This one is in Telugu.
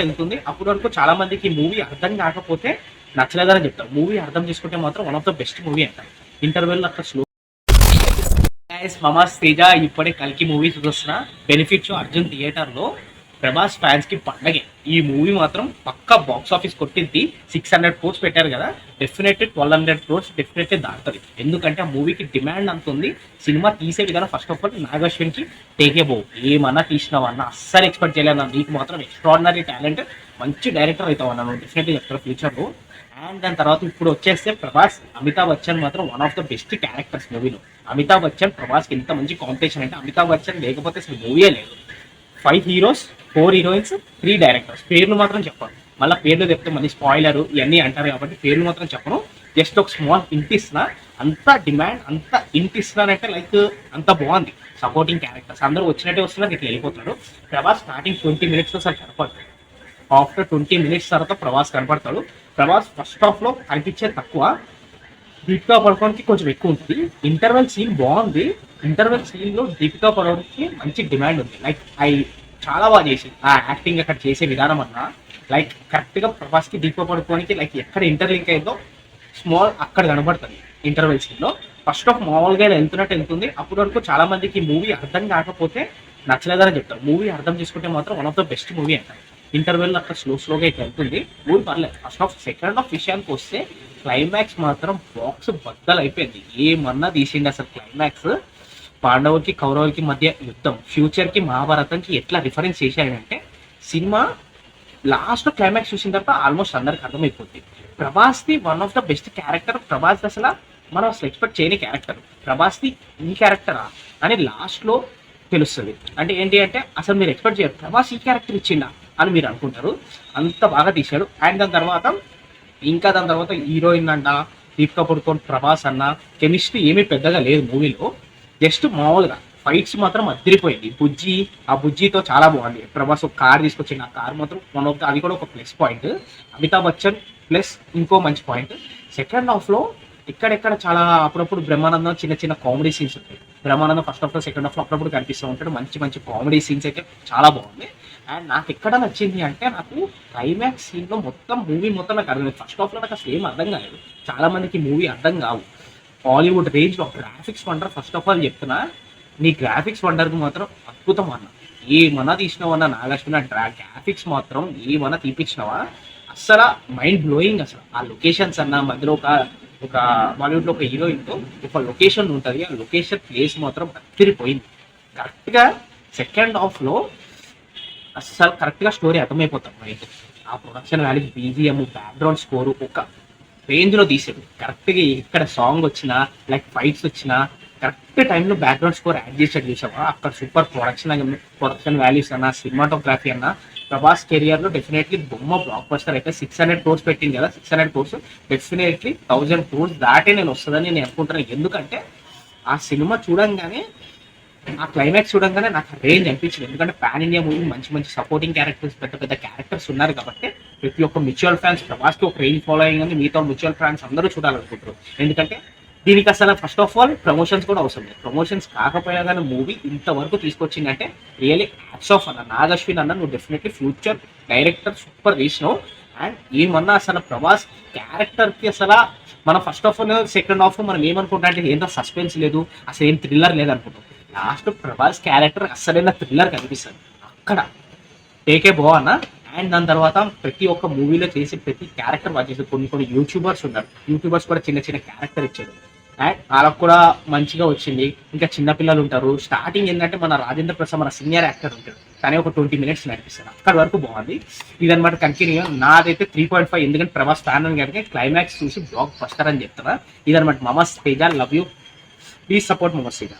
వెళ్తుంది. అప్పుడు వరకు చాలా మందికి మూవీ అర్థం కాకపోతే నచ్చలేదని చెప్తారు. మూవీ అర్థం చేసుకుంటే మాత్రం one of the best movie అంటారు. ఇంటర్వెల్ అట్లా స్లో మమాస్ తేజ ఇప్పుడే కల్కి మూవీ చూస్తున్నా. బెనిఫిట్ షో అర్జున్ థియేటర్ లో ప్రభాస్ ఫ్యాన్స్ కి పండగే. ఈ మూవీ మాత్రం పక్కా బాక్స్ ఆఫీస్ కొట్టింది. 600 crores పెట్టారు కదా, డెఫినెట్లీ 1200 crores డెఫినెట్లీ దాటుతుంది. ఎందుకంటే ఆ మూవీకి డిమాండ్ అంత ఉంది. సినిమా తీసే విధానం ఫస్ట్ ఆఫ్ ఆల్ నాగశ్విన్ కి టేకే బో ఏమన్నా తీసినావన్నా అస్సలు ఎక్స్పెక్ట్ చేయలేదు. నీకు మాత్రం ఎక్స్ట్రాడినరీ టాలెంట్, మంచి డైరెక్టర్ అవుతావు అన్న నువ్వు డెఫినెట్లీ చెప్తారు ఫ్యూచర్ లో. అండ్ దాని తర్వాత ఇప్పుడు వచ్చేస్తే ప్రభాస్ అమితాబ్ బచ్చన్ మాత్రం one of the best characters మూవీలో. అమితాబ్ బచ్చన్ ప్రభాస్కి ఎంత మంచి కాంపిటీషన్ అంటే అమితాబ్ బచ్చన్ లేకపోతే అసలు మూవీయే లేదు. 5 heroes 4 heroines 3 డైరెక్టర్స్. పేర్లు మాత్రం చెప్పను, మళ్ళీ పేర్లు చెప్తే మళ్ళీ స్పాయిలర్ ఇవన్నీ అంటారు కాబట్టి పేర్లు మాత్రం చెప్పను. జస్ట్ ఒక స్మాల్ హింట్ ఇస్తున్నా. అంత డిమాండ్, అంత హింట్ ఇస్తున్నానంటే లైక్ అంత బాగుంది. సపోర్టింగ్ క్యారెక్టర్స్ అందరూ వచ్చినట్టే వస్తున్నారు, ఇట్లా వెళ్ళిపోతాడు. ప్రభాస్ స్టార్టింగ్ 20 minutes అసలు కనపడతాడు. ఆఫ్టర్ 20 minutes తర్వాత ప్రభాస్ కనపడతాడు. ప్రభాస్ ఫస్ట్ హాఫ్ లో కనిపించేది తక్కువ, దీపికా పడుకోవడానికి కొంచెం ఎక్కువ ఉంటుంది. ఇంటర్వెల్ సీన్ బాగుంది. ఇంటర్వెల్ సీన్ లో దీపికా పడుకోవడానికి మంచి డిమాండ్ ఉంది. లైక్ చాలా బాగా చేసింది ఆ యాక్టింగ్. అక్కడ చేసే విధానం అన్నా లైక్ కరెక్ట్ గా ప్రభాస్ కి దీపికా పడుకోవడానికి లైక్ ఎక్కడ ఇంటర్లింక్ అయిందో స్మాల్ అక్కడ కనబడుతుంది ఇంటర్వెల్ సీన్ లో. ఫస్ట్ ఆఫ్ మామూలుగా వెళ్తున్నట్టు. అప్పటి వరకు చాలా మందికి మూవీ అర్థం కాకపోతే నచ్చలేదని చెప్తారు. మూవీ అర్థం చేసుకుంటే మాత్రం one of the best movie అంటారు. ఇంటర్వెల్ అట్లా స్లోగా అయితే వెళ్తుంది. మూవీ పర్లేదు. ఫస్ట్ ఆఫ్ సెకండ్ హాఫ్ విషయానికి వస్తే క్లైమాక్స్ మాత్రం బాక్స్ బద్దలు అయిపోయింది. ఏమన్నా తీసిండి అసలు క్లైమాక్స్. పాండవులకి కౌరవులకి మధ్య యుద్ధం, ఫ్యూచర్ కి మహాభారతంకి ఎట్లా రిఫరెన్స్ చేశాడంటే సినిమా లాస్ట్ క్లైమాక్స్ చూసిన తర్వాత ఆల్మోస్ట్ అందరికి అర్థమైపోతుంది. ప్రభాస్ది one of the best character. Prabhas అసలు మనం అసలు ఎక్స్పెక్ట్ చేయని క్యారెక్టర్. ప్రభాస్ది ఈ క్యారెక్టరా అని లాస్ట్ లో తెలుస్తుంది. అంటే ఏంటి అంటే అసలు మీరు ఎక్స్పెక్ట్ చేయరు ప్రభాస్ ఈ క్యారెక్టర్ ఇచ్చిండా అని మీరు అనుకుంటారు. అంత బాగా తీశాడు. అండ్ దాని తర్వాత హీరోయిన్ అంట దీపికా పడుకోన్ ప్రభాస్ అన్న కెమిస్ట్రీ ఏమీ పెద్దగా లేదు మూవీలో. జస్ట్ మామూలుగా ఫైట్స్ మాత్రం అదిరిపోయింది. ఆ బుజ్జితో చాలా బాగుంది. ప్రభాస్ ఒక కార్ తీసుకొచ్చింది. ఆ కార్ మాత్రం వన్ ఆఫ్ ద, అది కూడా ఒక plus point. Amitabh Bachchan plus ఇంకో మంచి పాయింట్. సెకండ్ హాఫ్ లో ఇక్కడెక్కడ చాలా అప్పుడప్పుడు బ్రహ్మానందం చిన్న చిన్న కామెడీ సీన్స్ ఉంటాయి. బ్రహ్మానందం ఫస్ట్ హాఫ్ లో సెకండ్ హాఫ్ లో అప్పుడప్పుడు కనిపిస్తూ ఉంటాడు. మంచి మంచి కామెడీ సీన్స్ అయితే చాలా బాగుంది. అండ్ నాకు ఎక్కడ నచ్చింది అంటే నాకు క్లైమాక్స్ సీన్ లో మొత్తం మూవీ మొత్తం నాకు అర్థం. ఫస్ట్ హాఫ్ లో నాకు అసలు ఏం అర్థం కాలేదు. చాలా మందికి మూవీ అర్థం కావు. హాలీవుడ్ రేంజ్ లో graphics wonder. First of all చెప్తున్నా, నీ గ్రాఫిక్స్ వండర్కి మాత్రం అద్భుతం అన్న. ఏమన్నా తీసినావన్నా నాగశ్విన గ్రాఫిక్స్ మాత్రం ఏమన్నా తీపించినావా అస్సలు మైండ్ బ్లోయింగ్. అసలు ఆ లొకేషన్స్ అన్న మధ్యలో ఒక బాలీవుడ్ లో ఒక హీరోయిన్ తో ఒక లొకేషన్ ఉంటుంది. ఆ లొకేషన్ ప్లేస్ మాత్రం అదిరిపోయింది. కరెక్ట్ గా సెకండ్ హాఫ్ లో అస్సలు కరెక్ట్ గా స్టోరీ అర్థమైపోతాం. అయితే ఆ production value, BGM, background score ఒక రేంజ్ లో తీసాడు. కరెక్ట్ గా ఇక్కడ సాంగ్ వచ్చినా లైక్ ఫైట్స్ వచ్చినా కరెక్ట్ టైంలో బ్యాక్గ్రౌండ్ స్కోర్ యాడ్ చేసాడు. చూసావా అక్కడ సూపర్ ప్రొడక్షన్ వాల్యూస్ అన్న, సినిమాటోగ్రఫీ అన్న. ప్రభాస్ కెరియర్ లో డెఫినెట్లీ బొమ్మ బ్లాక్ బస్టర్ అయితే 600 crores పెట్టింది కదా. 600 crores డెఫినెట్లీ 1000 crores దాటే నేను వస్తుందని నేను అనుకుంటున్నాను. ఎందుకంటే ఆ సినిమా చూడంగానే, ఆ క్లైమాక్స్ చూడంగానే నాకు రేంజ్ అనిపించింది. ఎందుకంటే పాన్ ఇండియా మూవీ మంచి మంచి సపోర్టింగ్ క్యారెక్టర్స్, పెద్ద పెద్ద క్యారెక్టర్స్ ఉన్నారు కాబట్టి ప్రతి ఒక్క మ్యూచువల్ ఫ్యాన్స్ ప్రభాస్కి ఒక రేంజ్ ఫాలోయింగ్ అని మిగతా మ్యూచువల్ ఫ్యాన్స్ అందరూ చూడాలనుకుంటారు. ఎందుకంటే దీనికి అసలు ఫస్ట్ ఆఫ్ ఆల్ ప్రమోషన్స్ కూడా అవసరం లేదు. ప్రమోషన్స్ కాకపోయినా కానీ మూవీ ఇంతవరకు తీసుకొచ్చిందంటే రియల్లీ హ్యాట్స్ ఆఫ్ అన్న. నాగశ్విన్ అన్న నువ్వు డెఫినెట్లీ ఫ్యూచర్ డైరెక్టర్ సూపర్ తీసినావు. అండ్ ఏమన్నా అసలు ప్రభాస్ క్యారెక్టర్కి అసలు మనం first of all second half మనం ఏమనుకుంటా అంటే ఏంటో సస్పెన్స్ లేదు, అసలు ఏం థ్రిల్లర్ లేదు అనుకుంటాం. లాస్ట్ ప్రభాస్ క్యారెక్టర్ అస్సలైన థ్రిల్లర్ కనిపిస్తుంది అక్కడ. టేకే అన్న. అండ్ దాని తర్వాత ప్రతి ఒక్క మూవీలో చేసి ప్రతి క్యారెక్టర్ బాగా చేసి కొన్ని యూట్యూబర్స్ ఉన్నారు. యూట్యూబర్స్ కూడా చిన్న చిన్న క్యారెక్టర్ ఇచ్చాడు. అండ్ వాళ్ళకు కూడా మంచిగా వచ్చింది. ఇంకా చిన్నపిల్లలు ఉంటారు. స్టార్టింగ్ ఏంటంటే మన రాజేంద్ర ప్రసాద్ మన సీనియర్ యాక్టర్ ఉంటాడు, కానీ ఒక 20 minutes నడిపిస్తాడు. అక్కడ వరకు బాగుంది. ఇదనమాట కంటిన్యూ. నాదైతే 3.5. ఎందుకంటే ప్రభాస్ ఫ్యాన్ అని కనుక క్లైమాక్స్ చూసి బ్లాక్ బస్టర్ అని చెప్తారా. ఇదనమాట మమస్ Teja. Love you. Please support మమస్ తేజ.